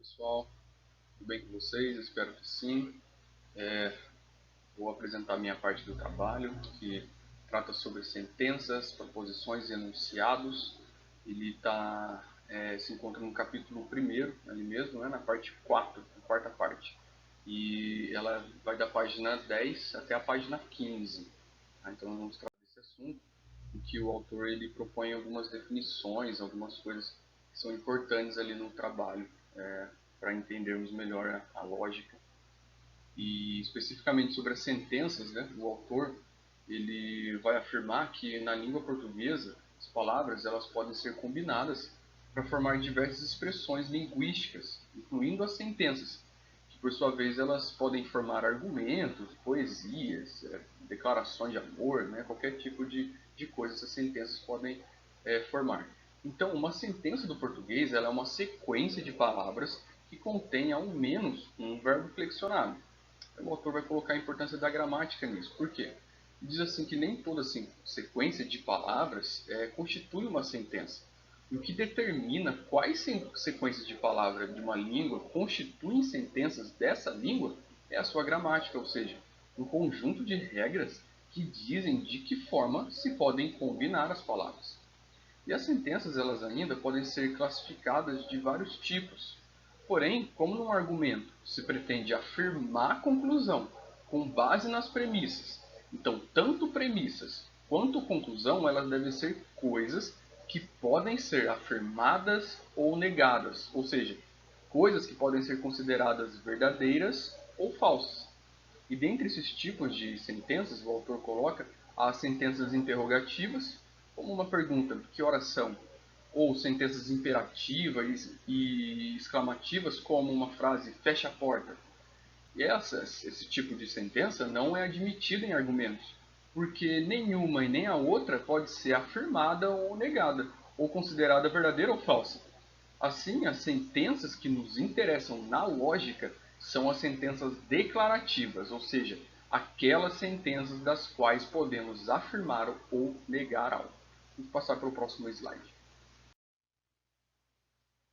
pessoal, tudo bem com vocês? Espero que sim. Vou apresentar a minha parte do trabalho, que trata sobre sentenças, proposições e enunciados. Ele se encontra no capítulo 1º, ali mesmo, né, na parte 4, na quarta parte. E ela vai da página 10 até a página 15. Então vamos tratar desse assunto, em que o autor ele propõe algumas definições, algumas coisas que são importantes ali no trabalho, para entendermos melhor a lógica. E especificamente sobre as sentenças, né, o autor ele vai afirmar que na língua portuguesa as palavras elas podem ser combinadas para formar diversas expressões linguísticas, incluindo as sentenças, que por sua vez elas podem formar argumentos, poesias, declarações de amor, né, qualquer tipo de coisa essas sentenças podem formar. Então, uma sentença do português ela é uma sequência de palavras que contém ao menos um verbo flexionado. O autor vai colocar a importância da gramática nisso. Por quê? Diz assim que nem toda sequência de palavras constitui uma sentença. E o que determina quais sequências de palavras de uma língua constituem sentenças dessa língua é a sua gramática, ou seja, um conjunto de regras que dizem de que forma se podem combinar as palavras. E as sentenças elas ainda podem ser classificadas de vários tipos. Porém, como num argumento se pretende afirmar a conclusão com base nas premissas, então tanto premissas quanto conclusão elas devem ser coisas que podem ser afirmadas ou negadas, ou seja, coisas que podem ser consideradas verdadeiras ou falsas. E dentre esses tipos de sentenças, o autor coloca as sentenças interrogativas, como uma pergunta, que horas são? Ou sentenças imperativas e exclamativas, como uma frase, fecha a porta. E esse tipo de sentença não é admitida em argumentos, porque nenhuma e nem a outra pode ser afirmada ou negada, ou considerada verdadeira ou falsa. Assim, as sentenças que nos interessam na lógica são as sentenças declarativas, ou seja, aquelas sentenças das quais podemos afirmar ou negar algo. Vamos passar para o próximo slide.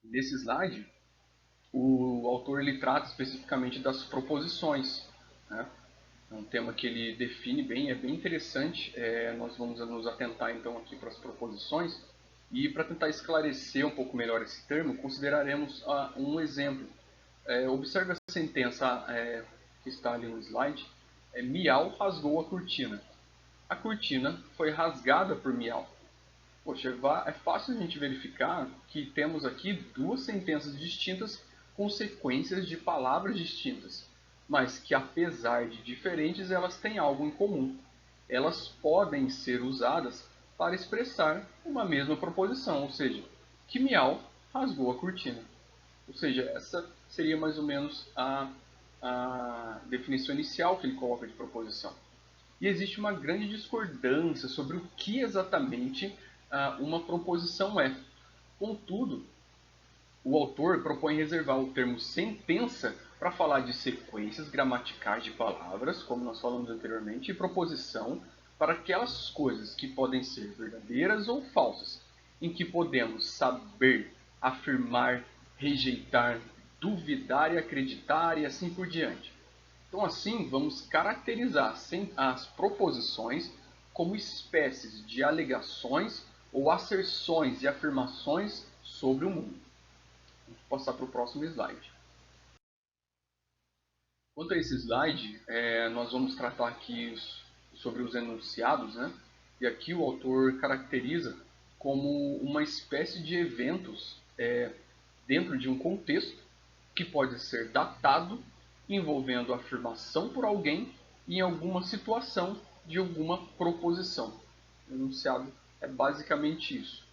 Nesse slide, o autor ele trata especificamente das proposições, né? É um tema que ele define bem, é bem interessante. Nós vamos nos atentar então aqui para as proposições. E para tentar esclarecer um pouco melhor esse termo, consideraremos um exemplo. Observe a sentença que está ali no slide. Miau rasgou a cortina. A cortina foi rasgada por Miau. Poxa, é fácil a gente verificar que temos aqui duas sentenças distintas com sequências de palavras distintas, mas que apesar de diferentes, elas têm algo em comum. Elas podem ser usadas para expressar uma mesma proposição, ou seja, que Miau rasgou a cortina. Ou seja, essa seria mais ou menos a definição inicial que ele coloca de proposição. E existe uma grande discordância sobre o que exatamente uma proposição é. Contudo, o autor propõe reservar o termo sentença para falar de sequências gramaticais de palavras, como nós falamos anteriormente, e proposição para aquelas coisas que podem ser verdadeiras ou falsas, em que podemos saber, afirmar, rejeitar, duvidar e acreditar e assim por diante. Então, assim, vamos caracterizar as proposições como espécies de alegações ou asserções e afirmações sobre o mundo. Vamos passar para o próximo slide. Quanto a esse slide, nós vamos tratar aqui sobre os enunciados, né? E aqui o autor caracteriza como uma espécie de eventos dentro de um contexto que pode ser datado envolvendo afirmação por alguém em alguma situação de alguma proposição. O enunciado é basicamente isso.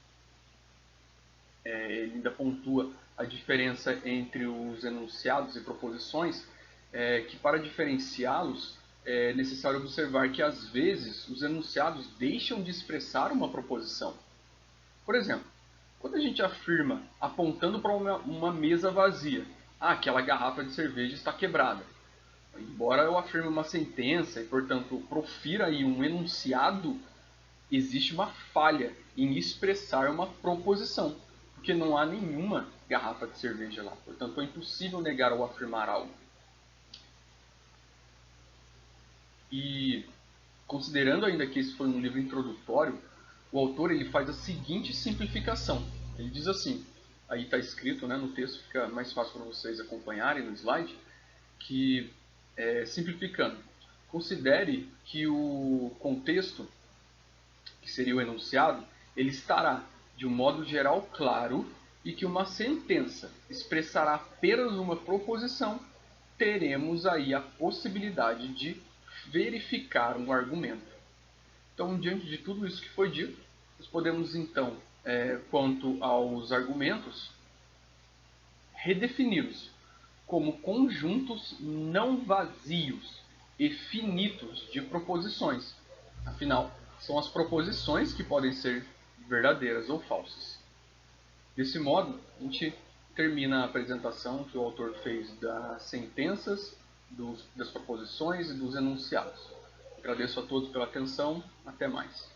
Ele ainda pontua a diferença entre os enunciados e proposições, que para diferenciá-los é necessário observar que às vezes os enunciados deixam de expressar uma proposição. Por exemplo, quando a gente afirma apontando para uma mesa vazia, aquela garrafa de cerveja está quebrada. Embora eu afirme uma sentença e, portanto, profira aí um enunciado, existe uma falha em expressar uma proposição, porque não há nenhuma garrafa de cerveja lá. Portanto, é impossível negar ou afirmar algo. E considerando ainda que esse foi um livro introdutório, o autor ele faz a seguinte simplificação. Ele diz assim, aí está escrito, né, no texto, fica mais fácil para vocês acompanharem no slide, que, simplificando, considere que o contexto, que seria o enunciado, ele estará, de um modo geral, claro, e que uma sentença expressará apenas uma proposição, teremos aí a possibilidade de verificar um argumento. Então, diante de tudo isso que foi dito, nós podemos então, quanto aos argumentos, redefini-los como conjuntos não vazios e finitos de proposições. Afinal, são as proposições que podem ser verdadeiras ou falsas. Desse modo, a gente termina a apresentação que o autor fez das sentenças, das proposições e dos enunciados. Agradeço a todos pela atenção. Até mais.